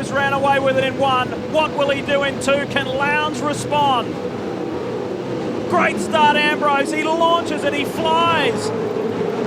Ambrose ran away with it in 1. What will he do in 2? Can Lowndes respond? Great start, Ambrose. He launches it, he flies.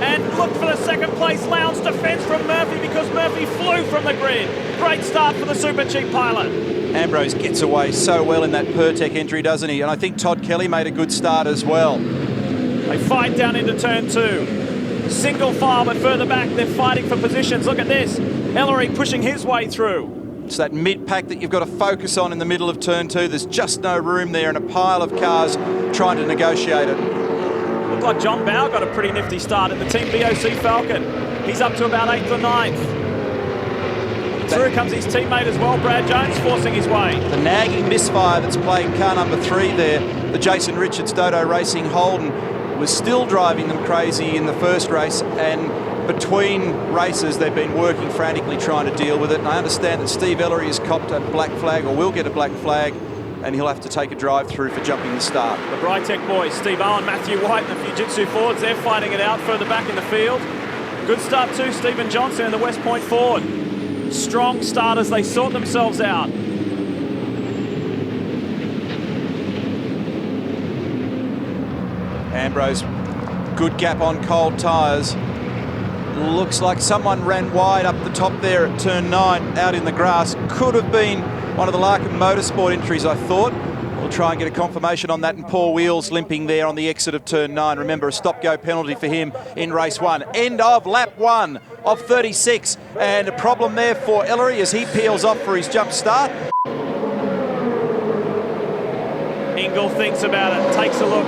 And look for the second place Lowndes defence from Murphy because Murphy flew from the grid. Great start for the Super Cheap pilot. Ambrose gets away so well in that Pertec entry, doesn't he? And I think Todd Kelly made a good start as well. They fight down into turn 2. Single file, but further back, they're fighting for positions. Look at this. Ellery pushing his way through. It's that mid-pack that you've got to focus on in the middle of turn 2. There's just no room there and a pile of cars trying to negotiate it. Looked like John Bowe got a pretty nifty start in the Team BOC Falcon. He's up to about 8th or 9th. Through comes his teammate as well, Brad Jones, forcing his way. The nagging misfire that's playing car number 3 there, the Jason Richards Dodo Racing Holden, was still driving them crazy in the first race, and between races they've been working frantically trying to deal with it. And I understand that Steve Ellery has copped a black flag, or will get a black flag, and he'll have to take a drive through for jumping the start. The Brytech boys, Steve Owen, Matthew White and the Fujitsu Fords, they're fighting it out further back in the field. Good start too, Stephen Johnson and the West Point Ford. Strong starters, they sort themselves out. Ambrose, good gap on cold tyres. Looks like someone ran wide up the top there at turn 9 out in the grass. Could have been one of the Larkin Motorsport entries, I thought. We'll try and get a confirmation on that. And Paul Wheels limping there on the exit of turn 9. Remember, a stop-go penalty for him in race 1. End of lap 1 of 36. And a problem there for Ellery as he peels off for his jump start. Ingle thinks about it, takes a look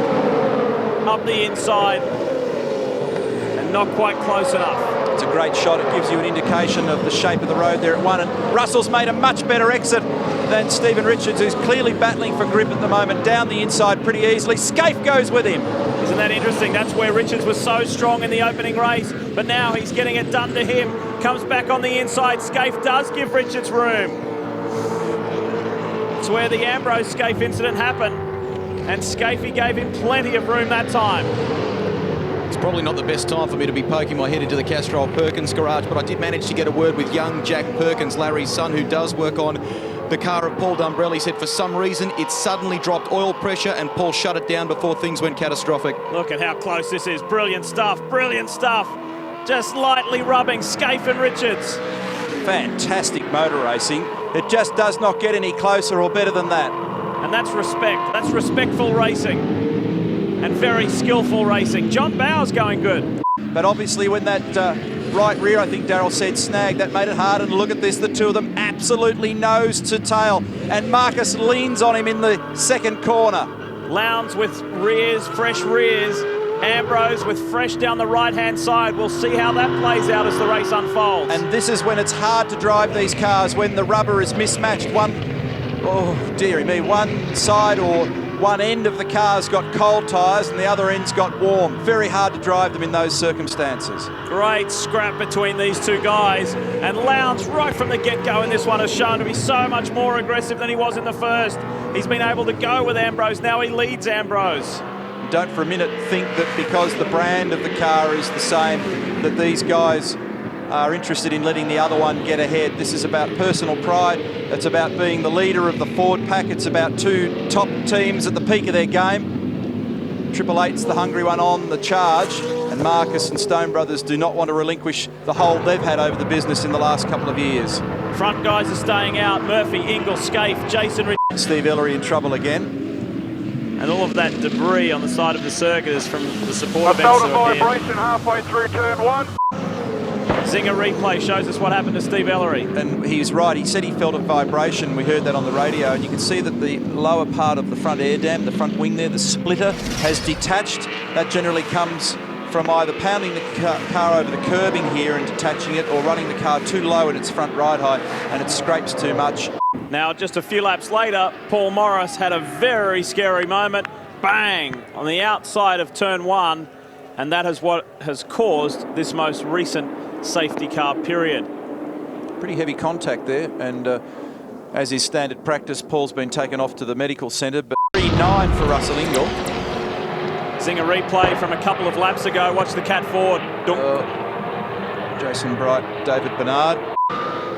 up the inside and not quite close enough. It's a great shot. It gives you an indication of the shape of the road there at 1. And Russell's made a much better exit than Stephen Richards, who's clearly battling for grip at the moment, down the inside pretty easily. Scaife goes with him. Isn't that interesting? That's where Richards was so strong in the opening race, but now he's getting it done to him. Comes back on the inside. Scaife does give Richards room. It's where the Ambrose Scaife incident happened, and Scaife gave him plenty of room that time. It's probably not the best time for me to be poking my head into the Castrol Perkins garage, but I did manage to get a word with young Jack Perkins, Larry's son, who does work on the car of Paul Dumbrell. He said for some reason it suddenly dropped oil pressure and Paul shut it down before things went catastrophic. Look at how close this is. Brilliant stuff, brilliant stuff. Just lightly rubbing Scaife and Richards. Fantastic motor racing. It just does not get any closer or better than that. And that's respect. That's respectful racing. And very skillful racing. John Bowe's going good. But obviously when that right rear, I think Darryl said, snagged, that made it hard. And look at this, the two of them absolutely nose to tail. And Marcus leans on him in the second corner. Lowndes with rears, fresh rears. Ambrose with fresh down the right-hand side. We'll see how that plays out as the race unfolds. And this is when it's hard to drive these cars, when the rubber is mismatched. One side or one end of the car's got cold tyres and the other end's got warm. Very hard to drive them in those circumstances. Great scrap between these two guys. And Lowndes, right from the get-go in this one, has shown to be so much more aggressive than he was in the first. He's been able to go with Ambrose. Now he leads Ambrose. Don't for a minute think that because the brand of the car is the same, that these guys are interested in letting the other one get ahead. This is about personal pride. It's about being the leader of the Ford pack. It's about two top teams at the peak of their game. Triple Eight's the hungry one on the charge, and Marcus and Stone Brothers do not want to relinquish the hold they've had over the business in the last couple of years. Front guys are staying out. Murphy, Ingle, Scaife, Jason Richards. Steve Ellery in trouble again. And all of that debris on the side of the circuit is from the support I felt a vibration halfway through turn 1. Zinger replay shows us what happened to Steve Ellery. And he's right, he said he felt a vibration. We heard that on the radio, and you can see that the lower part of the front air dam, the front wing there, the splitter, has detached. That generally comes from either pounding the car over the curbing here and detaching it, or running the car too low at its front ride height and it scrapes too much. Now, just a few laps later, Paul Morris had a very scary moment. Bang! On the outside of turn 1, and that is what has caused this most recent safety car period. Pretty heavy contact there, and as is standard practice, Paul's been taken off to the medical centre, but 3-9 for Russell Ingle. Zinger replay from a couple of laps ago. Watch the Cat Ford. Jason Bright, David Bernard.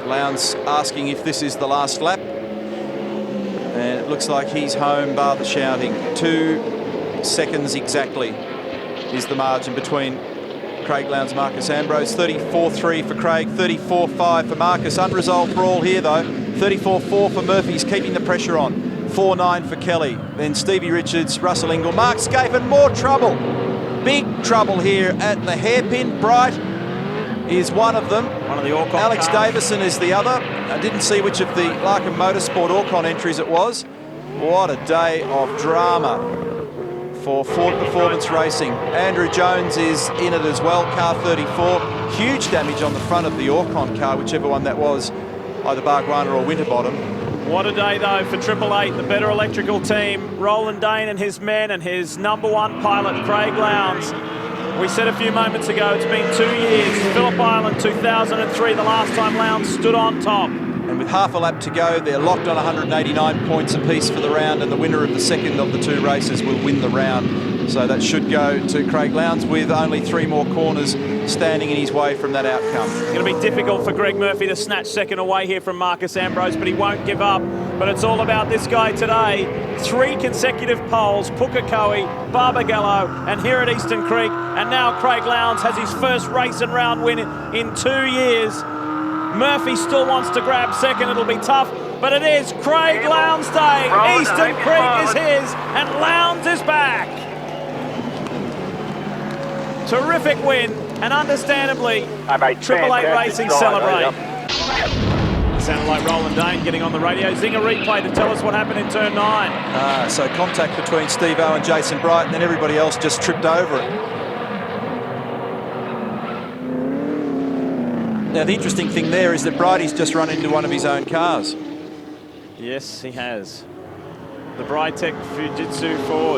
Lowndes asking if this is the last lap. And it looks like he's home, bar the shouting. 2 seconds exactly is the margin between Craig Lowndes, Marcus Ambrose. 34.3 for Craig, 34.5 for Marcus. Unresolved brawl here though. 34.4 for Murphy, he's keeping the pressure on. 4.9 for Kelly. Then Stevie Richards, Russell Ingall, Mark Scafen, more trouble. Big trouble here at the hairpin. Bright is one of them. One of the Orcon Alex cars. Davison is the other. I didn't see which of the Larkham Motorsport Orcon entries it was. What a day of drama for Ford Performance Racing. Andrew Jones is in it as well, car 34. Huge damage on the front of the Orcon car, whichever one that was, either Bargwana or Winterbottom. What a day, though, for Triple Eight, the better electrical team. Roland Dane and his men and his #1 pilot, Craig Lowndes. We said a few moments ago, it's been 2 years. Phillip Island, 2003, the last time Lowndes stood on top. And with half a lap to go, they're locked on 189 points apiece for the round, and the winner of the second of the 2 races will win the round. So that should go to Craig Lowndes with only 3 more corners standing in his way from that outcome. It's going to be difficult for Greg Murphy to snatch second away here from Marcus Ambrose, but he won't give up. But it's all about this guy today. 3 consecutive poles, Pukekohe, Barbagallo, and here at Eastern Creek. And now Craig Lowndes has his first race and round win in 2 years. Murphy still wants to grab second. It'll be tough, but it is Craig Lowndes Day. Eastern Creek is his, and Lowndes is back. Terrific win, and understandably, Triple Eight Racing celebrate. Sounded like Roland Dane getting on the radio. Zinger replay to tell us what happened in turn 9. So contact between Steve-O and Jason Bright, and then everybody else just tripped over it. Now, the interesting thing there is that Brighty's just run into one of his own cars. Yes, he has. The Brytech Fujitsu Ford.